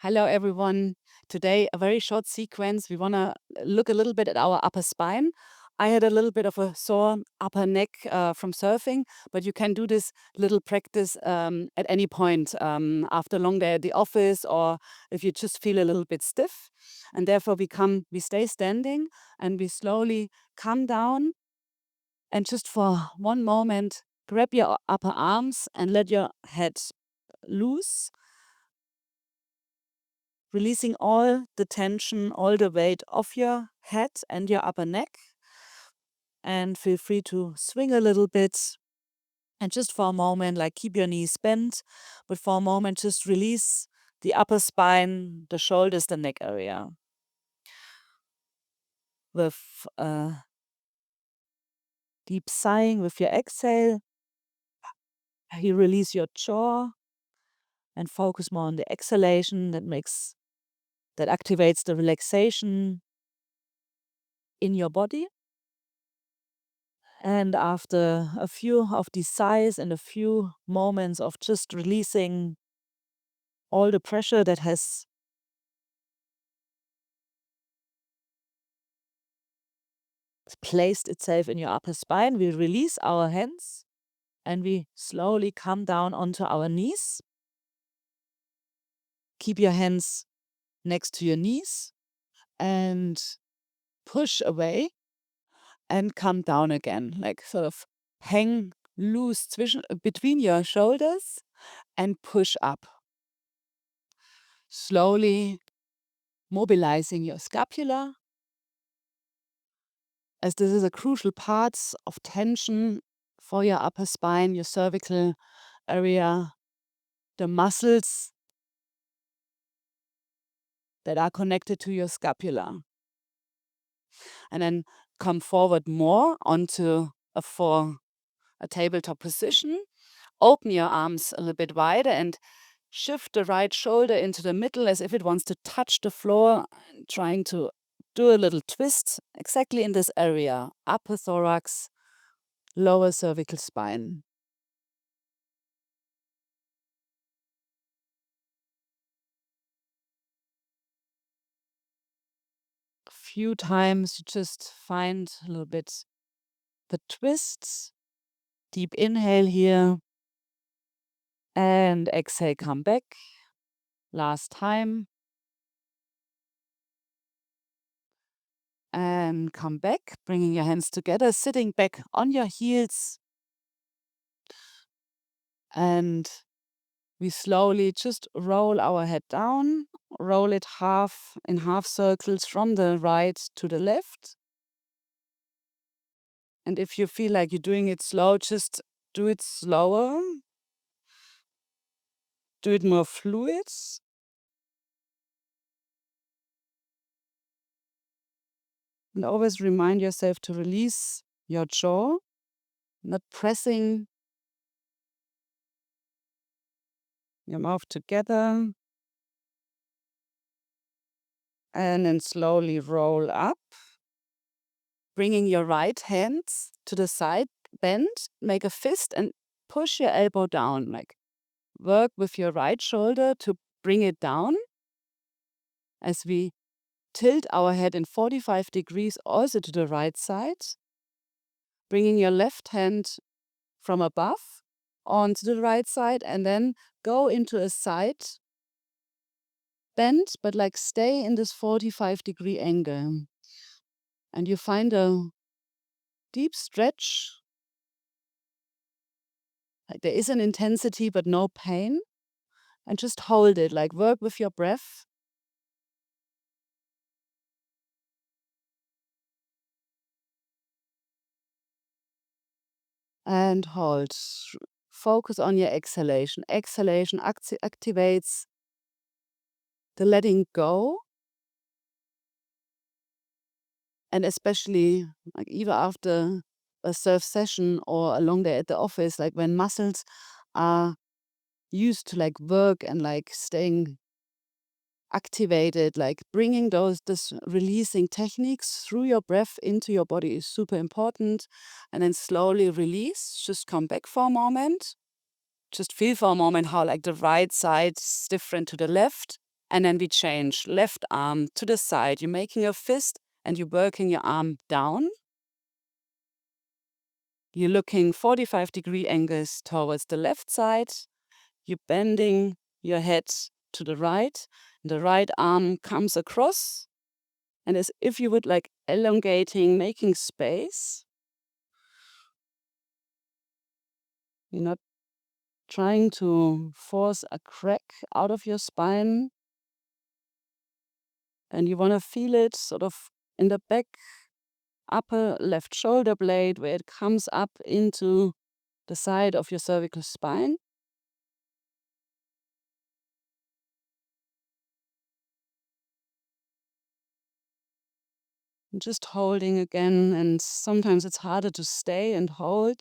Hello, everyone. Today, a very short sequence. We want to look a little bit at our upper spine. I had a little bit of a sore upper neck from surfing, but you can do this little practice at any point after a long day at the office or if you just feel a little bit stiff. And therefore, we stay standing and we slowly come down and just for one moment, grab your upper arms and let your head loose, releasing all the tension, all the weight off your head and your upper neck. And feel free to swing a little bit. And just for a moment, like keep your knees bent, but for a moment, just release the upper spine, the shoulders, the neck area. With deep sighing with your exhale, you release your jaw and focus more on the exhalation that activates the relaxation in your body. And after a few of these sighs and a few moments of just releasing all the pressure that has placed itself in your upper spine, we release our hands and we slowly come down onto our knees. Keep your hands next to your knees and push away and come down again, like sort of hang loose between your shoulders and push up. Slowly mobilizing your scapula, as this is a crucial part of tension for your upper spine, your cervical area, the muscles that are connected to your scapula. And then come forward more onto a tabletop position. Open your arms a little bit wider and shift the right shoulder into the middle as if it wants to touch the floor, trying to do a little twist exactly in this area, upper thorax, lower cervical spine. A few times you just find a little bit the twists. Deep inhale here and exhale, come back. Last time. And come back, bringing your hands together, sitting back on your heels. And we slowly just roll our head down, roll it in half circles from the right to the left. And if you feel like you're doing it slow, just do it slower. Do it more fluid. And always remind yourself to release your jaw, not pressing your mouth together. And then slowly roll up, bringing your right hand to the side, bend, make a fist and push your elbow down. Like work with your right shoulder to bring it down as we tilt our head in 45 degrees also to the right side, bringing your left hand from above onto the right side and then go into a side bend, but like stay in this 45-degree angle. And you find a deep stretch. Like there is an intensity, but no pain. And just hold it, like work with your breath. And hold. Focus on your exhalation. Exhalation activates the letting go. And especially like even after a surf session or a long day at the office, like when muscles are used to like work and like staying activated, like bringing this releasing techniques through your breath into your body is super important. And then slowly release, just come back for a moment. Just feel for a moment how like the right side is different to the left. And then we change left arm to the side. You're making a fist and you're working your arm down. You're looking 45-degree angles towards the left side. You're bending your head to the right. The right arm comes across. And as if you would like elongating, making space. You're not trying to force a crack out of your spine. And you want to feel it sort of in the back, upper left shoulder blade, where it comes up into the side of your cervical spine. And just holding again, and sometimes it's harder to stay and hold.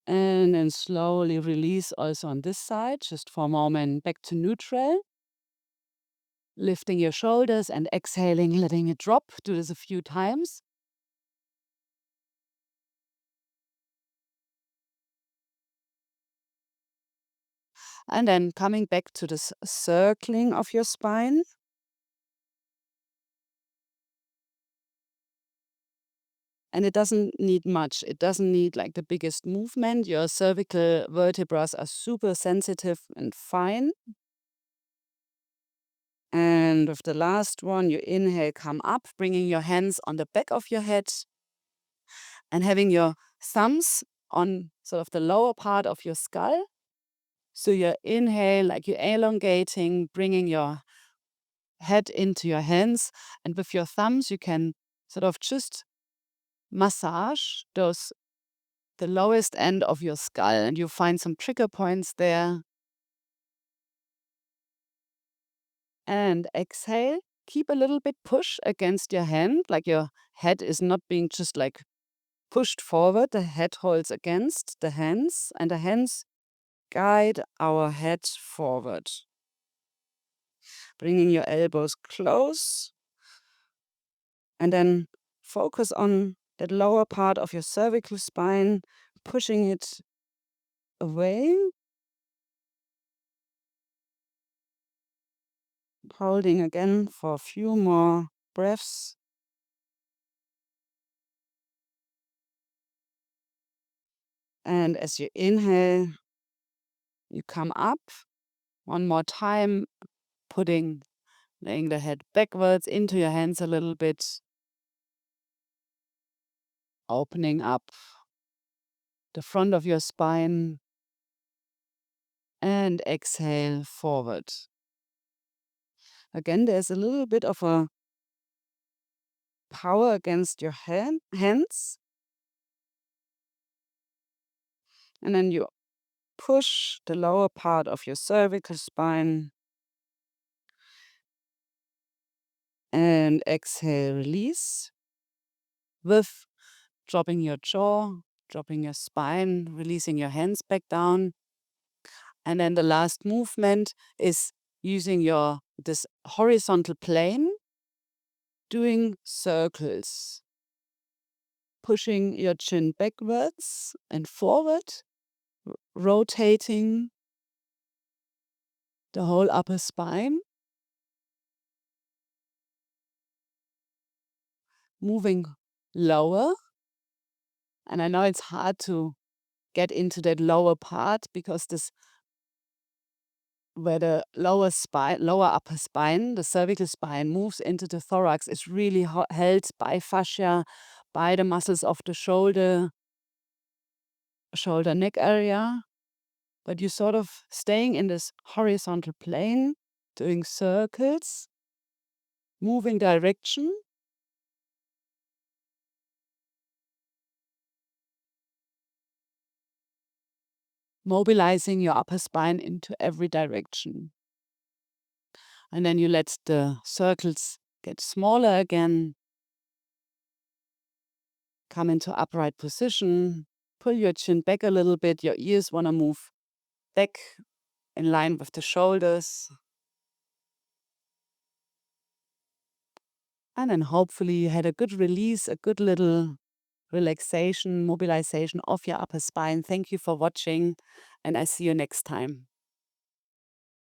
And then slowly release also on this side, just for a moment, back to neutral. Lifting your shoulders and exhaling, letting it drop. Do this a few times. And then coming back to this circling of your spine. And it doesn't need much. It doesn't need like the biggest movement. Your cervical vertebrae are super sensitive and fine. And with the last one, you inhale, come up, bringing your hands on the back of your head and having your thumbs on sort of the lower part of your skull. So you inhale, like you're elongating, bringing your head into your hands. And with your thumbs, you can sort of just massage the lowest end of your skull, and you find some trigger points there. And exhale, keep a little bit push against your hand, like your head is not being just like pushed forward. The head holds against the hands, and the hands guide our head forward. Bringing your elbows close, and then focus on that lower part of your cervical spine, pushing it away. Holding again for a few more breaths. And as you inhale, you come up one more time, laying the head backwards into your hands a little bit, opening up the front of your spine, and exhale forward. Again, there's a little bit of a power against your hands. And then you push the lower part of your cervical spine. And exhale, release. With dropping your jaw, dropping your spine, releasing your hands back down. And then the last movement is using this horizontal plane, doing circles, pushing your chin backwards and forward, rotating the whole upper spine, moving lower. And I know it's hard to get into that lower part because where the lower upper spine, the cervical spine moves into the thorax, is really held by fascia, by the muscles of the shoulder neck area. But you're sort of staying in this horizontal plane, doing circles, moving direction. Mobilizing your upper spine into every direction. And then you let the circles get smaller again. Come into upright position. Pull your chin back a little bit. Your ears want to move back in line with the shoulders. And then hopefully you had a good release, a good little relaxation, mobilization of your upper spine. Thank you for watching, and I see you next time.